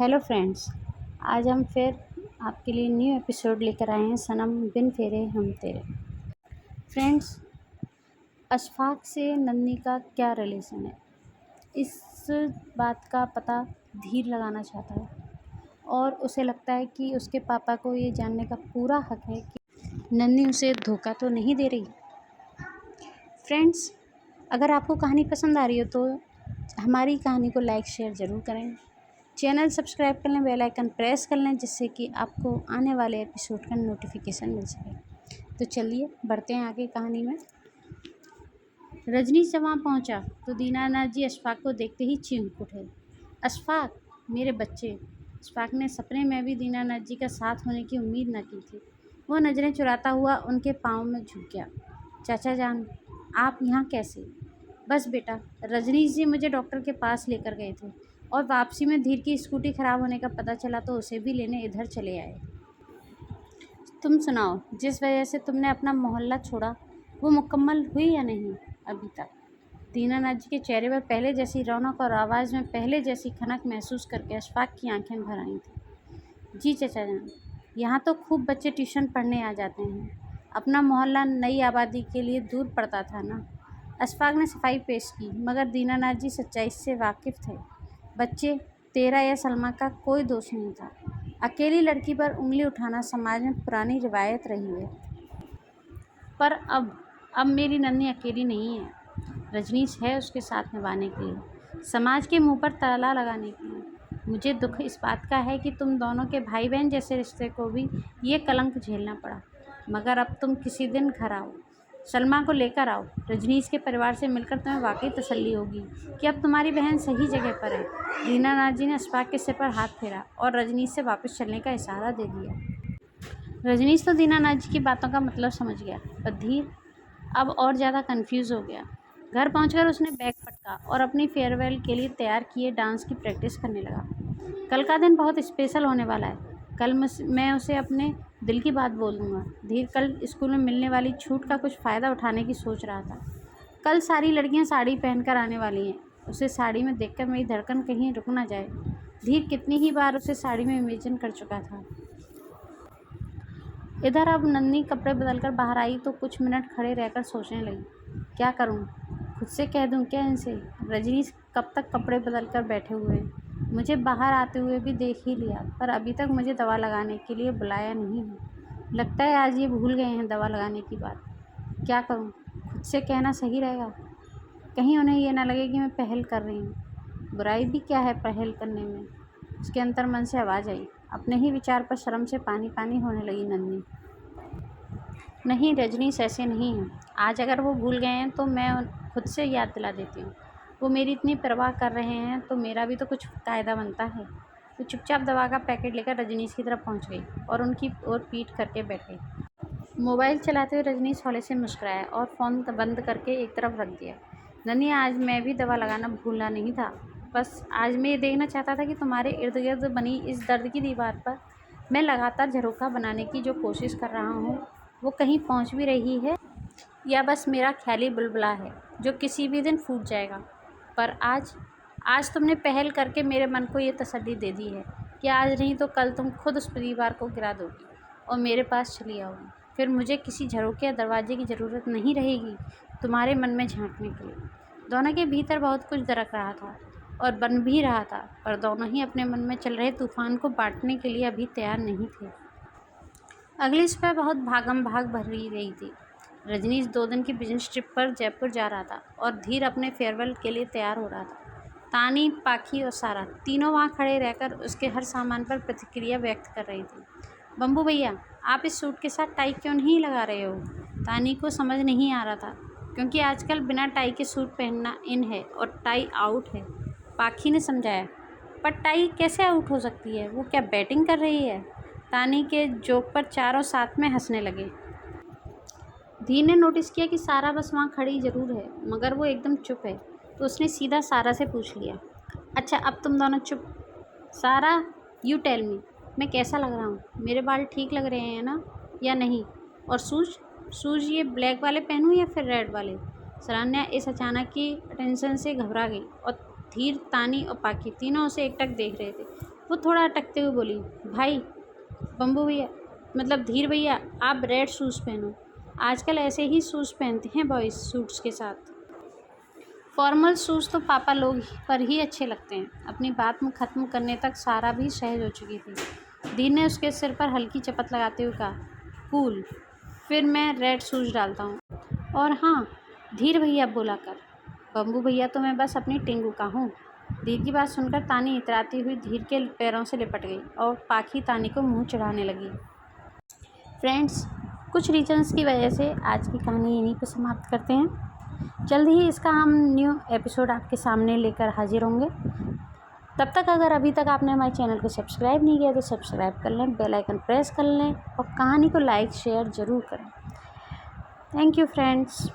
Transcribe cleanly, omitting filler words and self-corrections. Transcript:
Hello friends. आज हम फिर आपके लिए न्यू एपिसोड लेकर आए हैं, सनम बिन फेरे हम तेरे। फ्रेंड्स, अशफाक से नन्ही का क्या रिलेशन है, इस बात का पता धीर लगाना चाहता है और उसे लगता है कि उसके पापा को ये जानने का पूरा हक है कि नन्ही उसे धोखा तो नहीं दे रही। फ्रेंड्स, अगर आपको कहानी पसंद आ रही हो तो हमारी कहानी को लाइक शेयर ज़रूर करें, चैनल सब्सक्राइब कर लें, बेल आइकन प्रेस कर लें, जिससे कि आपको आने वाले एपिसोड का नोटिफिकेशन मिल सके। तो चलिए बढ़ते हैं आगे कहानी में। रजनीश जब वहाँ पहुँचा तो दीनानाथ जी अशफाक को देखते ही चीख उठे। अशफाक, मेरे बच्चे। अशफाक ने सपने में भी दीनानाथ जी का साथ होने की उम्मीद न की थी। वो नज़रें चुराता हुआ उनके पाँव में झुक गया। चाचा जान, आप यहाँ कैसे? बस बेटा, रजनीश जी मुझे डॉक्टर के पास लेकर गए थे और वापसी में धीर की स्कूटी ख़राब होने का पता चला तो उसे भी लेने इधर चले आए। तुम सुनाओ, जिस वजह से तुमने अपना मोहल्ला छोड़ा वो मुकम्मल हुई या नहीं अभी तक? दीनानाथ जी के चेहरे पर पहले जैसी रौनक और आवाज़ में पहले जैसी खनक महसूस करके अशफाक की आंखें भर आई थी। जी चाचा जान, यहाँ तो खूब बच्चे ट्यूशन पढ़ने आ जाते हैं। अपना मोहल्ला नई आबादी के लिए दूर पड़ता था ना। अशफाक ने सफाई पेश की, मगर दीनानाथ जी सच्चाई से वाकिफ़ थे। बच्चे, तेरा या सलमा का कोई दोष नहीं था। अकेली लड़की पर उंगली उठाना समाज में पुरानी रिवायत रही है। पर अब मेरी नन्ही अकेली नहीं है। रजनीश है उसके साथ निभाने के लिए, समाज के मुंह पर ताला लगाने के लिए। मुझे दुख इस बात का है कि तुम दोनों के भाई बहन जैसे रिश्ते को भी ये कलंक झेलना पड़ा। मगर अब तुम किसी दिन घर आओ, सलमा को लेकर आओ। रजनीश के परिवार से मिलकर तुम्हें वाकई तसल्ली होगी कि अब तुम्हारी बहन सही जगह पर है। दीनानाथ जी ने अशफाक के सिर पर हाथ फेरा और रजनीश से वापस चलने का इशारा दे दिया। रजनीश तो दीनानाथ जी की बातों का मतलब समझ गया, पर धीर अब और ज़्यादा कंफ्यूज हो गया। घर पहुंचकर उसने बैग पटका और अपनी फेयरवेल के लिए तैयार किए डांस की प्रैक्टिस करने लगा। कल का दिन बहुत स्पेशल होने वाला है। कल मैं उसे अपने दिल की बात बोल दूँगा। धीर कल स्कूल में मिलने वाली छूट का कुछ फ़ायदा उठाने की सोच रहा था। कल सारी लड़कियां साड़ी पहनकर आने वाली हैं। उसे साड़ी में देखकर मेरी धड़कन कहीं रुक ना जाए। धीर कितनी ही बार उसे साड़ी में इमेजिन कर चुका था। इधर अब नन्ही कपड़े बदलकर बाहर आई तो कुछ मिनट खड़े रहकर सोचने लगी, क्या करूं? खुद से कह दूं क्या इनसे? रजनीश कब तक कपड़े बदलकर बैठे हुए हैं? मुझे बाहर आते हुए भी देख ही लिया, पर अभी तक मुझे दवा लगाने के लिए बुलाया नहीं है। लगता है आज ये भूल गए हैं दवा लगाने की बात। क्या करूं? खुद से कहना सही रहेगा, कहीं उन्हें ये ना लगे कि मैं पहल कर रही हूँ। बुराई भी क्या है पहल करने में? उसके अंतर मन से आवाज़ आई। अपने ही विचार पर शर्म से पानी पानी होने लगी नन्ही। नहीं रजनीश, ऐसे नहीं है। आज अगर वो भूल गए हैं तो मैं खुद से याद दिला देती हूँ। वो मेरी इतनी परवाह कर रहे हैं तो मेरा भी तो कुछ कायदा बनता है। वो चुपचाप दवा का पैकेट लेकर रजनीश की तरफ पहुँच गई और उनकी ओर पीठ करके बैठ गई। मोबाइल चलाते हुए रजनीश हौले से मुस्कुराया और फ़ोन बंद करके एक तरफ रख दिया। नन्ही, आज मैं भी दवा लगाना भूलना नहीं था। बस आज मैं ये देखना चाहता था कि तुम्हारे इर्द गिर्द बनी इस दर्द की दीवार पर मैं लगातार झरोखा बनाने की जो कोशिश कर रहा हूँ वो कहीं पहुँच भी रही है या बस मेरा ख्याली बुलबुला है जो किसी भी दिन फूट जाएगा। पर आज तुमने पहल करके मेरे मन को ये तसल्ली दे दी है कि आज नहीं तो कल तुम खुद उस दीवार को गिरा दोगी और मेरे पास चली आओगी। फिर मुझे किसी झरोखे या दरवाजे की ज़रूरत नहीं रहेगी तुम्हारे मन में झांकने के लिए। दोनों के भीतर बहुत कुछ दरक रहा था और बन भी रहा था, पर दोनों ही अपने मन में चल रहे तूफान को बांटने के लिए अभी तैयार नहीं थे। अगली सुबह बहुत भागम भाग भरी रही थी। रजनीश 2 दिन की बिजनेस ट्रिप पर जयपुर जा रहा था और धीर अपने फेयरवेल के लिए तैयार हो रहा था। तानी, पाखी और सारा तीनों वहाँ खड़े रहकर उसके हर सामान पर प्रतिक्रिया व्यक्त कर रही थी। बम्बू भैया, आप इस सूट के साथ टाई क्यों नहीं लगा रहे हो? तानी को समझ नहीं आ रहा था, क्योंकि आजकल बिना टाई के सूट पहनना इन है और टाई आउट है। पाखी ने समझाया, पर टाई कैसे आउट हो सकती है? वो क्या बैटिंग कर रही है? तानी के जोक पर चारों साथ में हंसने लगे। धीर ने नोटिस किया कि सारा बस वहाँ खड़ी ज़रूर है, मगर वो एकदम चुप है, तो उसने सीधा सारा से पूछ लिया, अच्छा अब तुम दोनों चुप। सारा, यू टेल मी, मैं कैसा लग रहा हूँ? मेरे बाल ठीक लग रहे हैं ना या नहीं? और शूज़ ये ब्लैक वाले पहनूँ या फिर रेड वाले? सरान्या इस अचानक की अटेंशन से घबरा गई और धीर, तानी और पाखी तीनों उसे एकटक देख रहे थे। वो थोड़ा अटकते हुए बोली, भाई बम्बू भैया मतलब धीर भैया, आप रेड शूज़ पहनो। आजकल ऐसे ही शूज़ पहनते हैं बॉयज़ सूट्स के साथ। फॉर्मल शूज़ तो पापा लोग पर ही अच्छे लगते हैं। अपनी बात में ख़त्म करने तक सारा भी सहज हो चुकी थी। धीर ने उसके सिर पर हल्की चपत लगाते हुए कहा, कूल, फिर मैं रेड शूज़ डालता हूँ। और हाँ, धीर भैया बोला कर, बम्बू भैया तो मैं बस अपनी टिंगू का हूँ। धीर की बात सुनकर तानी इतराती हुई धीर के पैरों से लिपट गई और पाखी तानी को मुंह चढ़ाने लगी। फ्रेंड्स, कुछ रीजंस की वजह से आज की कहानी यहीं पर समाप्त करते हैं। जल्द ही इसका हम न्यू एपिसोड आपके सामने लेकर हाजिर होंगे। तब तक अगर अभी तक आपने हमारे चैनल को सब्सक्राइब नहीं किया तो सब्सक्राइब कर लें, बेल आइकन प्रेस कर लें और कहानी को लाइक शेयर ज़रूर करें। Thank you friends.